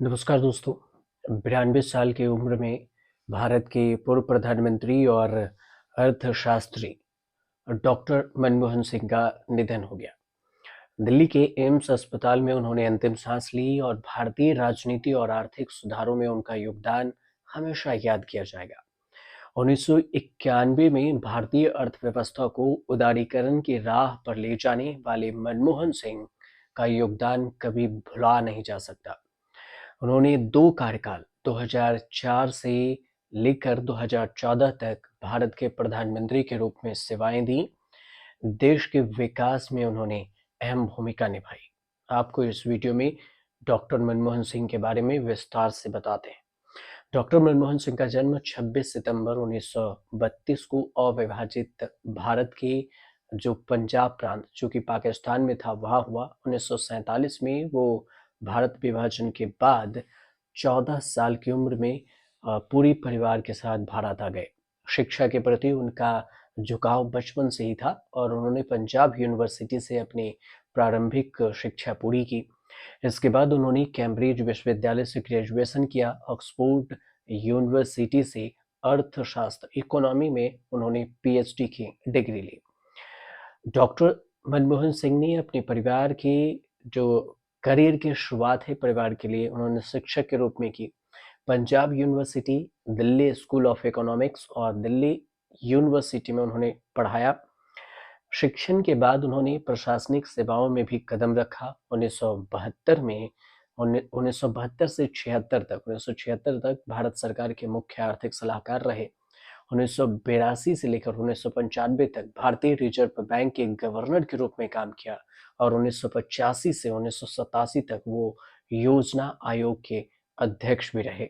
नमस्कार दोस्तों। 92 साल की उम्र में भारत के पूर्व प्रधानमंत्री और अर्थशास्त्री डॉक्टर मनमोहन सिंह का निधन हो गया। दिल्ली के एम्स अस्पताल में उन्होंने अंतिम सांस ली और भारतीय राजनीति और आर्थिक सुधारों में उनका योगदान हमेशा याद किया जाएगा। 1991 में भारतीय अर्थव्यवस्था को उदारीकरण की राह पर ले जाने वाले मनमोहन सिंह का योगदान कभी भुला नहीं जा सकता। उन्होंने दो कार्यकाल 2004 से लेकर 2014 तक भारत के प्रधानमंत्री के रूप में सेवाएं दी। देश के विकास में उन्होंने अहम भूमिका निभाई। आपको इस वीडियो में डॉक्टर मनमोहन सिंह के बारे में विस्तार से बताते हैं। डॉक्टर मनमोहन सिंह का जन्म 26 सितंबर 1932 को अविभाजित भारत के जो पंजाब प्रांत जो कि पाकिस्तान में था वहां हुआ। 1947 में वो भारत विभाजन के बाद 14 साल की उम्र में पूरी परिवार के साथ भारत आ गए। शिक्षा के प्रति उनका झुकाव बचपन से ही था और उन्होंने पंजाब यूनिवर्सिटी से अपनी प्रारंभिक शिक्षा पूरी की। इसके बाद उन्होंने कैम्ब्रिज विश्वविद्यालय से ग्रेजुएशन किया। ऑक्सफोर्ड यूनिवर्सिटी से अर्थशास्त्र इकोनॉमी में उन्होंने पीएचडी की डिग्री ली। डॉक्टर मनमोहन सिंह ने अपने परिवार की जो करियर की शुरुआत है परिवार के लिए उन्होंने शिक्षक के रूप में की। Punjab university, Delhi school of economics और दिल्ली यूनिवर्सिटी में उन्होंने पढ़ाया। शिक्षण के बाद उन्होंने प्रशासनिक सेवाओं में भी कदम रखा। 1972 में 1972 से 1976 तक भारत सरकार के मुख्य आर्थिक सलाहकार रहे। 1982 से लेकर 1995 तक भारतीय रिजर्व बैंक के गवर्नर के रूप में काम किया और 1985 से 1987 तक वो योजना आयोग के अध्यक्ष भी रहे।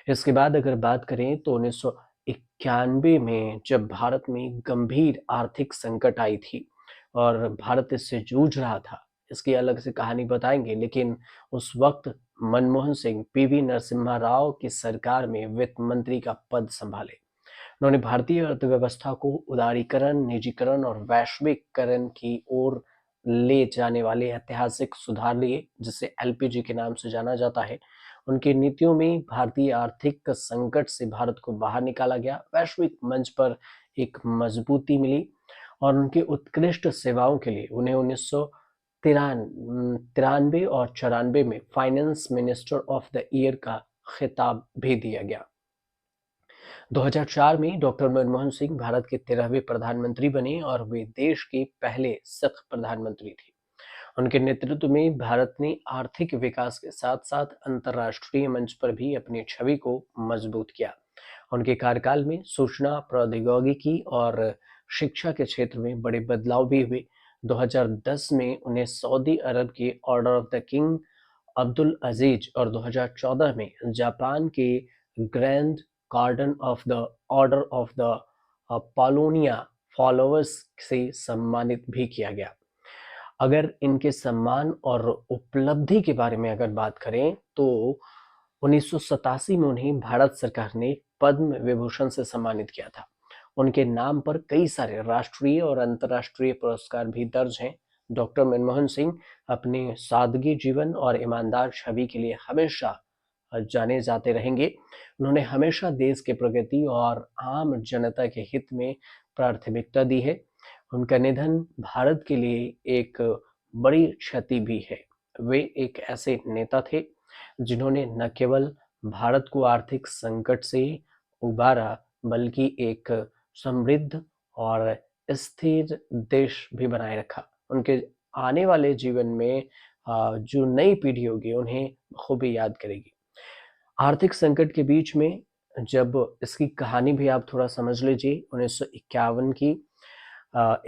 इसके बाद अगर बात करें तो 1991 में जब भारत में गंभीर आर्थिक संकट आई थी और भारत इससे जूझ रहा था, इसकी अलग से कहानी बताएंगे, लेकिन उस वक्त मनमोहन सिंह पीवी नरसिम्हा राव की सरकार में वित्त मंत्री का पद संभाले। उन्होंने भारतीय अर्थव्यवस्था को उदारीकरण, निजीकरण और वैश्वीकरण की ओर ले जाने वाले ऐतिहासिक सुधार लिए, जिसे एलपीजी के नाम से जाना जाता है। उनकी नीतियों में भारतीय आर्थिक संकट से भारत को बाहर निकाला गया, वैश्विक मंच पर एक मजबूती मिली और उनकी उत्कृष्ट सेवाओं के लिए उन्हें 1993 और 94 में finance minister of the year का खिताब भी दिया गया। 2004 में डॉक्टर मनमोहन सिंह भारत के 13वें प्रधानमंत्री बने और वे देश के पहले सिख प्रधानमंत्री थे। उनके नेतृत्व में भारत ने आर्थिक विकास के साथ-साथ अंतर्राष्ट्रीय मंच पर भी अपनी छवि को मजबूत किया। उनके कार्यकाल में सूचना प्रौद्योगिकी और शिक्षा के क्षेत्र में बड़े बदलाव भी हुए। 2010 में उन्हें सऊदी अरब के order of the king Abdul Aziz और 2014 में जापान के grand garden of the order of the paulownia followers से सम्मानित भी किया गया। अगर इनके सम्मान और उपलब्धि के बारे में अगर बात करें तो 1987 में उन्हें भारत सरकार ने पद्म विभूषण से सम्मानित किया था। उनके नाम पर कई सारे राष्ट्रीय और अंतर्राष्ट्रीय पुरस्कार भी दर्ज हैं। डॉक्टर मनमोहन सिंह अपने सादगी जीवन और ईमानदार छवि के लिए हमेशा जाने जाते रहेंगे। उन्होंने हमेशा देश के प्रगति और आम जनता के हित में प्राथमिकता दी है। उनका निधन भारत के लिए एक बड़ी क्षति भी है। वे एक ऐसे नेता थे जिन्होंने न केवल भारत को आर्थिक संकट से उबारा बल्कि एक समृद्ध और स्थिर देश भी बनाए रखा। उनके आने वाले जीवन में जो नई पीढ़ी होगी उन्हें खूबी याद करेगी। आर्थिक संकट के बीच में जब इसकी कहानी भी आप थोड़ा समझ लीजिए, 1951 की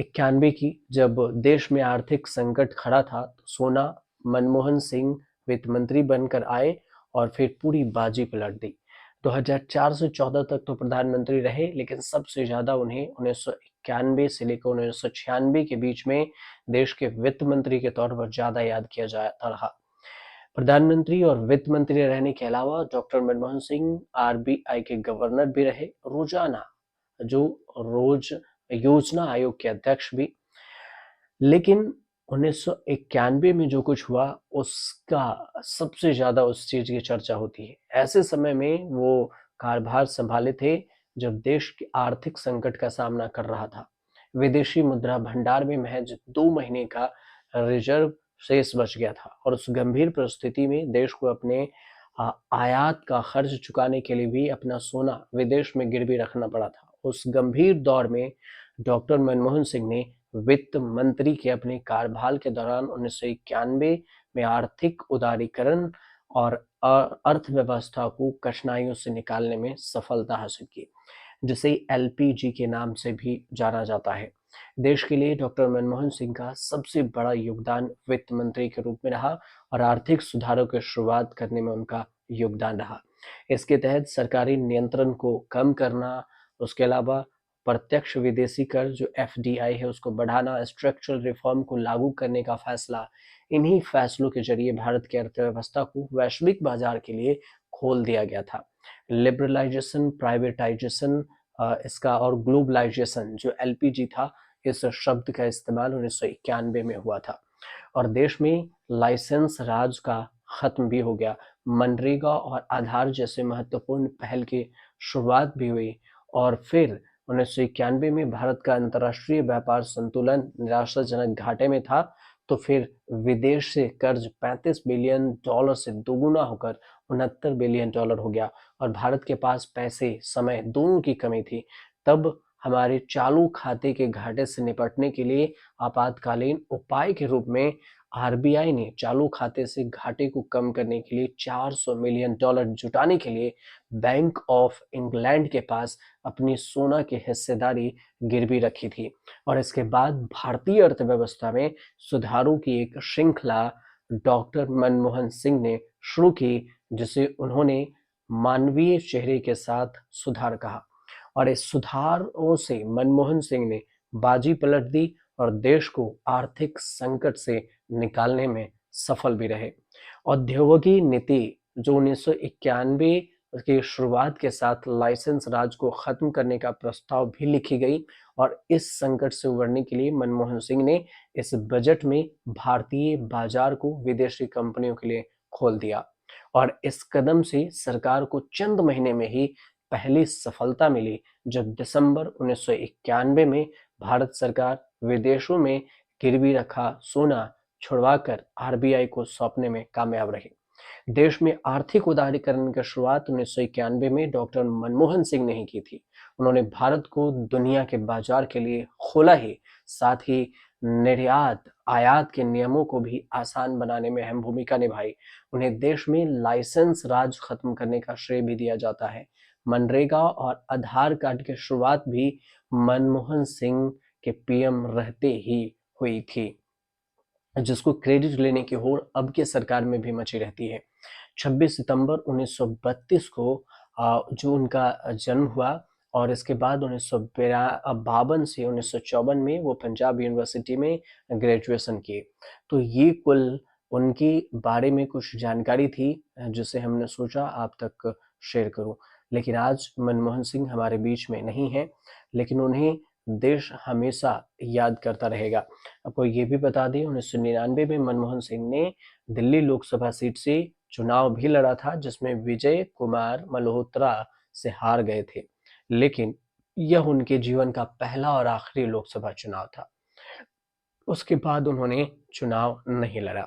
91 की जब देश में आर्थिक संकट खड़ा था तो सोना मनमोहन सिंह वित्त मंत्री बनकर आए और फिर पूरी बाजी पलट दी। 2004 से 14 तक तो प्रधानमंत्री रहे, लेकिन सबसे ज्यादा उन्हें 1991 से लेकर 1996 के बीच में देश के वित्त मंत्री के तौर पर ज्यादा याद किया जाता रहा। प्रधानमंत्री और वित्त मंत्री रहने के अलावा डॉक्टर मनमोहन सिंह आरबीआई के गवर्नर भी रहे, रोजाना जो रोज योजना आयोग के अध्यक्ष भी। लेकिन 1991 में जो कुछ हुआ उसका सबसे ज़्यादा उस चीज़ की चर्चा होती है। ऐसे समय में वो कार्यभार सँभाले थे जब देश के आर्थिक संकट का सामना कर रहा था। विदेशी मुद्रा भंडार में महज 2 महीने का रिज़र्व शेष बच गया था और उस गंभीर परिस्थिति में देश को अपने आयात का खर्च चुकाने के लिए भी अपना सोना विदेश में गिरवी रखना पड़ा था। उस गंभीर दौर में डॉक्टर मनमोहन सिंह ने वित्त मंत्री के अपने कार्यकाल के दौरान 1991 में आर्थिक उदारीकरण और अर्थव्यवस्था को कठिनाइयों से निकालने में सफलता हासिल की, जिसे एलपीजी के नाम से भी जाना जाता है। देश के लिए डॉक्टर मनमोहन सिंह का सबसे बड़ा योगदान वित्त मंत्री के रूप में रहा और आर्थिक सुधारों की शुरुआत करने में उनका योगदान रहा। इसके तहत सरकारी नियंत्रण को कम करना, उसके अलावा प्रत्यक्ष विदेशी कर जो एफडीआई है उसको बढ़ाना, स्ट्रक्चरल रिफॉर्म को लागू करने का फैसला, इन्हीं फैसलों के जरिए भारत की अर्थव्यवस्था को वैश्विक बाजार के लिए खोल दिया गया था। लिबरलाइजेशन, प्राइवेटाइजेशन इसका और ग्लोबलाइजेशन जो एलपीजी था, इस शब्द का इस्तेमाल 1991 में हुआ था और देश में लाइसेंस राज का खत्म भी हो गया। मनरेगा और आधार जैसे महत्वपूर्ण पहल की शुरुआत भी हुई और फिर 1991 में भारत का अंतर्राष्ट्रीय व्यापार संतुलन निराशाजनक घाटे में था, तो फिर विदेश से कर्ज 35 बिलियन डॉलर से दोगुना होकर 69 बिलियन डॉलर हो गया और भारत के पास पैसे, समय दोनों की कमी थी। तब हमारे चालू खाते के घाटे से निपटने के लिए आपातकालीन उपाय के रूप में आरबीआई ने चालू खाते से घाटे को कम करने के लिए 400 मिलियन डॉलर जुटाने के लिए बैंक ऑफ इंग्लैंड के पास अपनी सोना की हिस्सेदारी गिरवी रखी थी और इसके बाद भारतीय अर्थव्यवस्था में सुधारों की एक श्रृंखला डॉक्टर मनमोहन सिंह ने शुरू की, जिसे उन्होंने मानवीय चेहरे के साथ सुधार कहा और इस सुधारों से मनमोहन सिंह ने बाजी पलट दी और देश को आर्थिक संकट से निकालने में सफल भी रहे। औद्योगिक नीति जो 1991 की शुरुआत के साथ लाइसेंस राज को खत्म करने का प्रस्ताव भी लिखी गई और इस संकट से उबरने के लिए मनमोहन सिंह ने इस बजट में भारतीय बाजार को विदेशी कंपनियों के लिए खोल दिया और इस कदम से सरकार को चंद महीने में ही पहली सफलता मिली जब दिसंबर 1991 में भारत सरकार विदेशों में गिरवी रखा सोना छुड़वाकर आरबीआई को सौंपने में कामयाब रही। देश में आर्थिक उदारीकरण की शुरुआत 1991 में डॉक्टर मनमोहन सिंह ने ही की थी। उन्होंने भारत को दुनिया के बाजार के लिए खोला ही, साथ ही निर्यात आयात के नियमों को भी आसान बनाने में अहम भूमिका निभाई। उन्हें देश में लाइसेंस राज खत्म करने का श्रेय भी दिया जाता है। मनरेगा और आधार कार्ड की शुरुआत भी मनमोहन सिंह के पीएम रहते ही हुई थी, जिसको क्रेडिट लेने की होड़ अब के सरकार में भी मची रहती है। 26 सितंबर 1932 को जो उनका जन्म हुआ और इसके बाद 1952 से 1954 में वो पंजाब यूनिवर्सिटी में ग्रेजुएशन किए। तो ये कुल उनके बारे में कुछ जानकारी थी जिसे हमने सोचा आप तक शेयर करूं। लेकिन आज मनमोहन सिंह हमारे बीच में नहीं है, लेकिन उन्हें देश हमेशा याद करता रहेगा। आपको ये भी बता दें 1999 में मनमोहन सिंह ने दिल्ली लोकसभा सीट से चुनाव भी लड़ा था, जिसमें विजय कुमार मल्होत्रा से हार गए थे, लेकिन यह उनके जीवन का पहला और आखिरी लोकसभा चुनाव था। उसके बाद उन्होंने चुनाव नहीं लड़ा।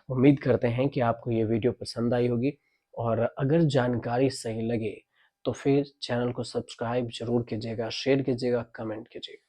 उम्मीद करते हैं कि आपको ये वीडियो पसंद आई होगी और अगर जानकारी सही लगे तो फिर चैनल को सब्सक्राइब जरूर कीजिएगा, शेयर कीजिएगा, कमेंट कीजिएगा।